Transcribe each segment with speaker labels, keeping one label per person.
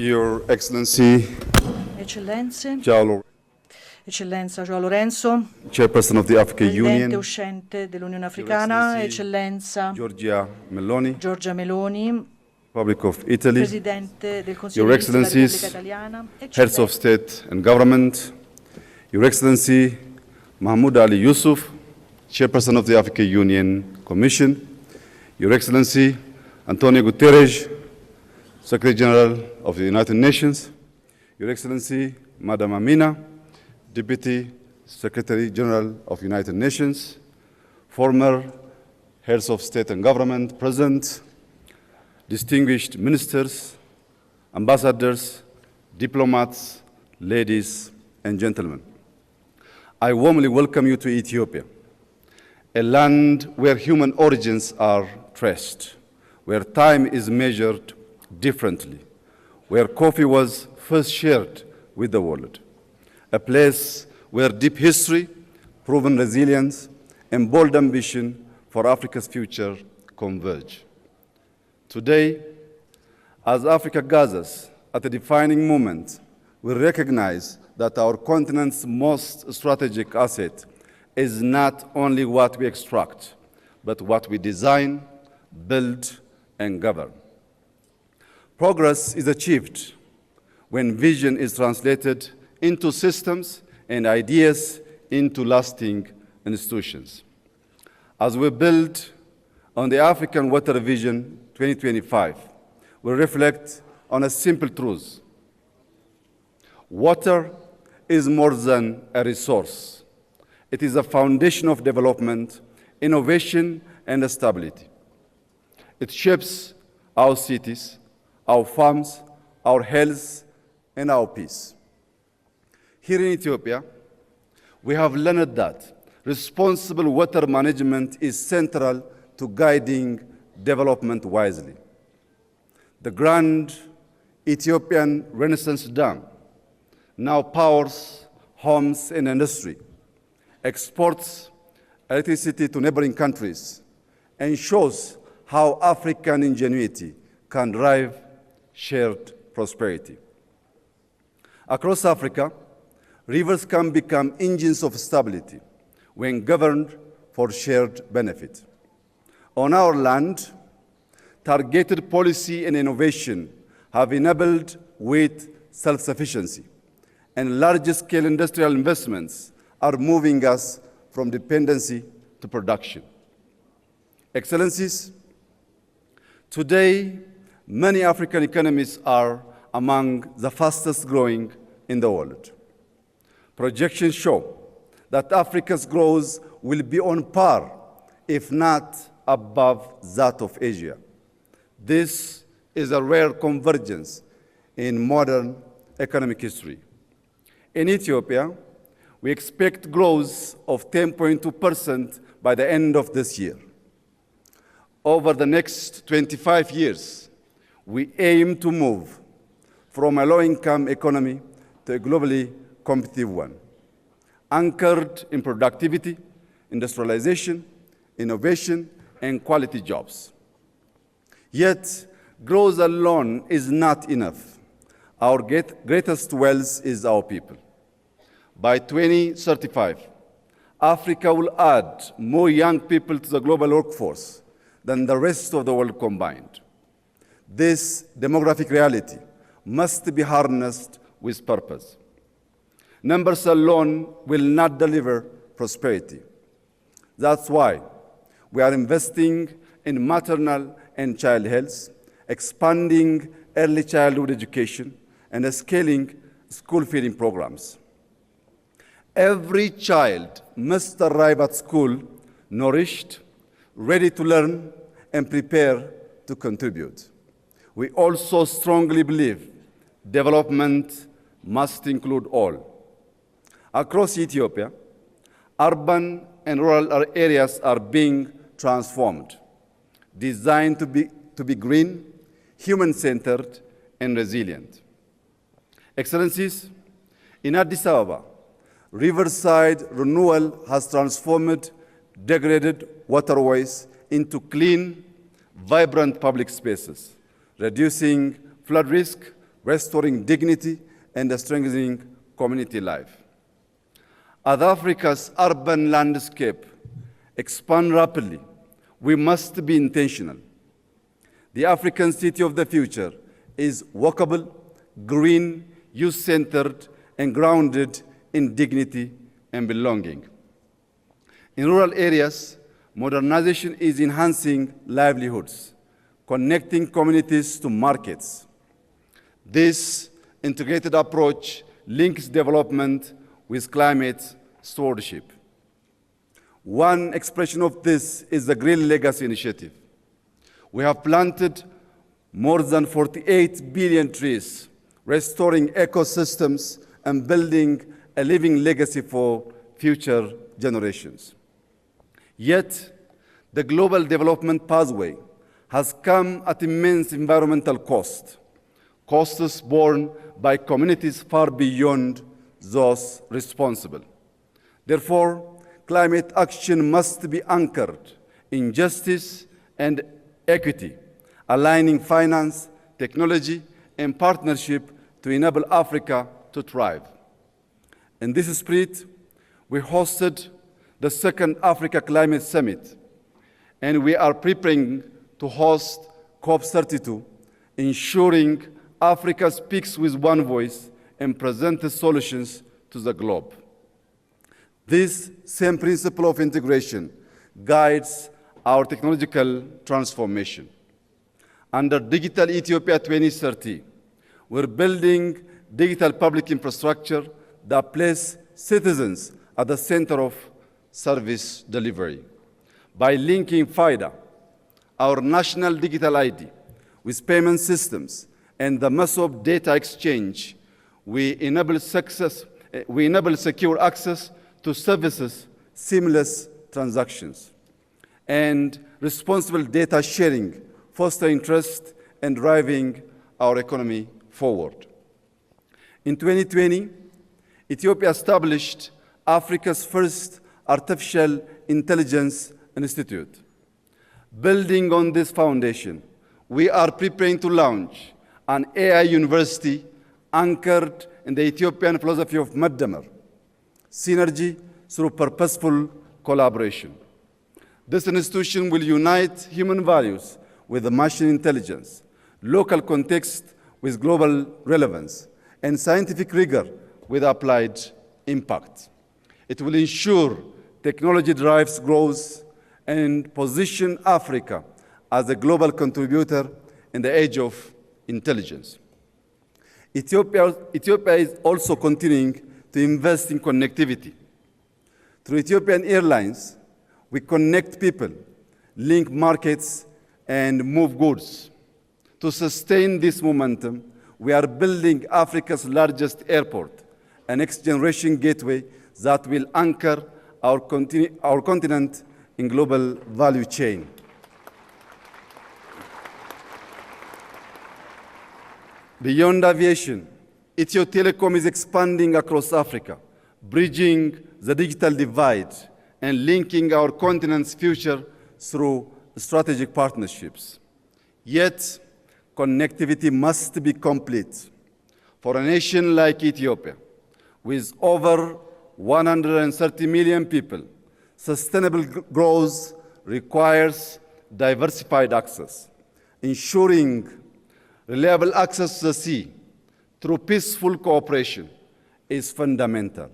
Speaker 1: Your Excellency,
Speaker 2: Eccellenza João Lourenço,
Speaker 1: Chairperson of the African
Speaker 2: Presidente
Speaker 1: Union,
Speaker 2: uscente dell'Unione Africana, Eccellenza
Speaker 1: Giorgia Meloni,
Speaker 2: Republic
Speaker 1: of Italy,
Speaker 2: Presidente del Consiglio
Speaker 1: Your
Speaker 2: della Repubblica
Speaker 1: Excellencies,
Speaker 2: Italiana,
Speaker 1: Heads of State and Government, Your Excellency Mahmoud Ali Yusuf, Chairperson of the African Union Commission, Your Excellency Antonio Guterres, Secretary General of the United Nations, Your Excellency Madam Amina, Deputy Secretary General of the United Nations, former heads of state and government present, distinguished ministers, ambassadors, diplomats, ladies and gentlemen. I warmly welcome you to Ethiopia, a land where human origins are traced, where time is measured differently, where coffee was first shared with the world, a place where deep history, proven resilience, and bold ambition for Africa's future converge. Today, as Africa gathers at a defining moment, we recognize that our continent's most strategic asset is not only what we extract, but what we design, build, and govern. Progress is achieved when vision is translated into systems and ideas into lasting institutions. As we build on the African Water Vision 2025, we reflect on a simple truth. Water is more than a resource. It is a foundation of development, innovation, and stability. It shapes our cities, our farms, our health, and our peace. Here in Ethiopia, we have learned that responsible water management is central to guiding development wisely. The grand Ethiopian Renaissance Dam now powers homes and industry, exports electricity to neighboring countries, and shows how African ingenuity can drive shared prosperity. Across Africa, rivers can become engines of stability when governed for shared benefit. On our land, targeted policy and innovation have enabled with self-sufficiency, and large-scale industrial investments are moving us from dependency to production. Excellencies, today, many African economies are among the fastest growing in the world. Projections show that Africa's growth will be on par, if not above, that of Asia. This is a rare convergence in modern economic history. In Ethiopia, we expect growth of 10.2% by the end of this year. Over the next 25 years, we aim to move from a low-income economy to a globally competitive one, anchored in productivity, industrialization, innovation, and quality jobs. Yet, growth alone is not enough. Our greatest wealth is our people. By 2035, Africa will add more young people to the global workforce than the rest of the world combined. This demographic reality must be harnessed with purpose. Numbers alone will not deliver prosperity. That's why we are investing in maternal and child health, expanding early childhood education, and scaling school feeding programs. Every child must arrive at school nourished, ready to learn, and prepare to contribute. We also strongly believe development must include all. Across Ethiopia, urban and rural areas are being transformed, designed to be green, human-centered, and resilient. Excellencies, in Addis Ababa, riverside renewal has transformed degraded waterways into clean, vibrant public spaces, reducing flood risk, restoring dignity, and strengthening community life. As Africa's urban landscape expands rapidly, we must be intentional. The African city of the future is walkable, green, youth-centered, and grounded in dignity and belonging. In rural areas, modernization is enhancing livelihoods, connecting communities to markets. This integrated approach links development with climate stewardship. One expression of this is the Green Legacy Initiative. We have planted more than 48 billion trees, restoring ecosystems and building a living legacy for future generations. Yet, the global development pathway has come at immense environmental costs borne by communities far beyond those responsible. Therefore, climate action must be anchored in justice and equity, aligning finance, technology, and partnership to enable Africa to thrive. In this spirit, we hosted the second Africa Climate Summit, and we are preparing to host COP32, ensuring Africa speaks with one voice and presents solutions to the globe. This same principle of integration guides our technological transformation. Under Digital Ethiopia 2030, we're building digital public infrastructure that places citizens at the center of service delivery. By linking FIDA, our national digital ID, with payment systems and the massive data exchange, we enable secure access to services, seamless transactions, and responsible data sharing, fostering trust and driving our economy forward. In 2020, Ethiopia established Africa's first artificial intelligence institute. Building on this foundation, we are preparing to launch an AI university anchored in the Ethiopian philosophy of Maddamer, synergy through purposeful collaboration. This institution will unite human values with machine intelligence, local context with global relevance, and scientific rigor with applied impact. It will ensure technology drives growth and position Africa as a global contributor in the age of intelligence. Ethiopia is also continuing to invest in connectivity. Through Ethiopian Airlines, we connect people, link markets, and move goods. To sustain this momentum, we are building Africa's largest airport, a next-generation gateway that will anchor our continent in global value chain. Beyond aviation, Ethio Telecom is expanding across Africa, bridging the digital divide and linking our continent's future through strategic partnerships. Yet, connectivity must be complete. For a nation like Ethiopia, with over 130 million people, sustainable growth requires diversified access. Ensuring reliable access to the sea through peaceful cooperation is fundamental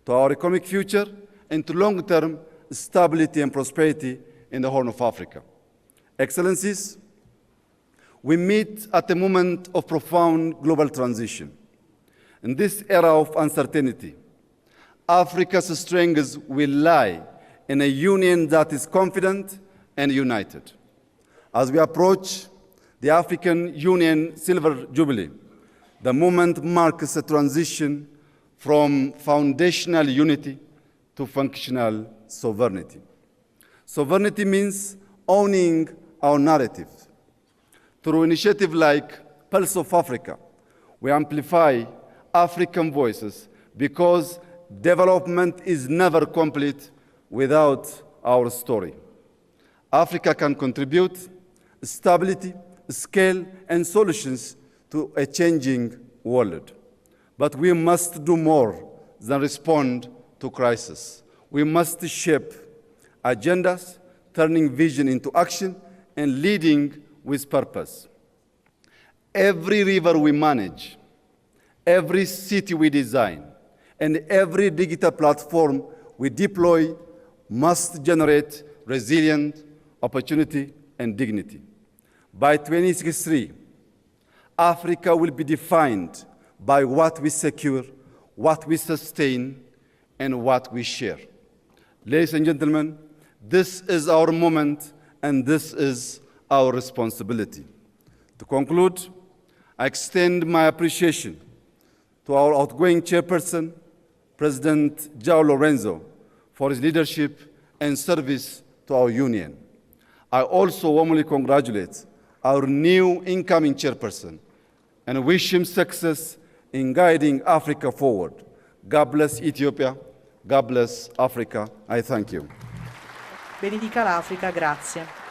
Speaker 1: to our economic future and to long-term stability and prosperity in the Horn of Africa. Excellencies, we meet at a moment of profound global transition. In this era of uncertainty, Africa's strengths will lie in a union that is confident and united. As we approach the African Union Silver Jubilee, the moment marks a transition from foundational unity to functional sovereignty. Sovereignty means owning our narrative. Through initiatives like Pulse of Africa, we amplify African voices because development is never complete without our story. Africa can contribute stability, scale, and solutions to to a changing world. But we must do more than respond to crisis. We must shape agendas, turning vision into action and leading with purpose. Every river we manage, every city we design, and every digital platform we deploy must generate resilient opportunity and dignity. By 2063, Africa will be defined by what we secure, what we sustain, and what we share. Ladies and gentlemen, this is our moment and this is our responsibility. To conclude, I extend my appreciation to our outgoing chairperson, President João Lourenço, for his leadership and service to our union. I also warmly congratulate our new incoming chairperson and wish him success in guiding Africa forward. God bless Ethiopia. God bless Africa. I thank you.
Speaker 2: Benedica l'Africa, grazie.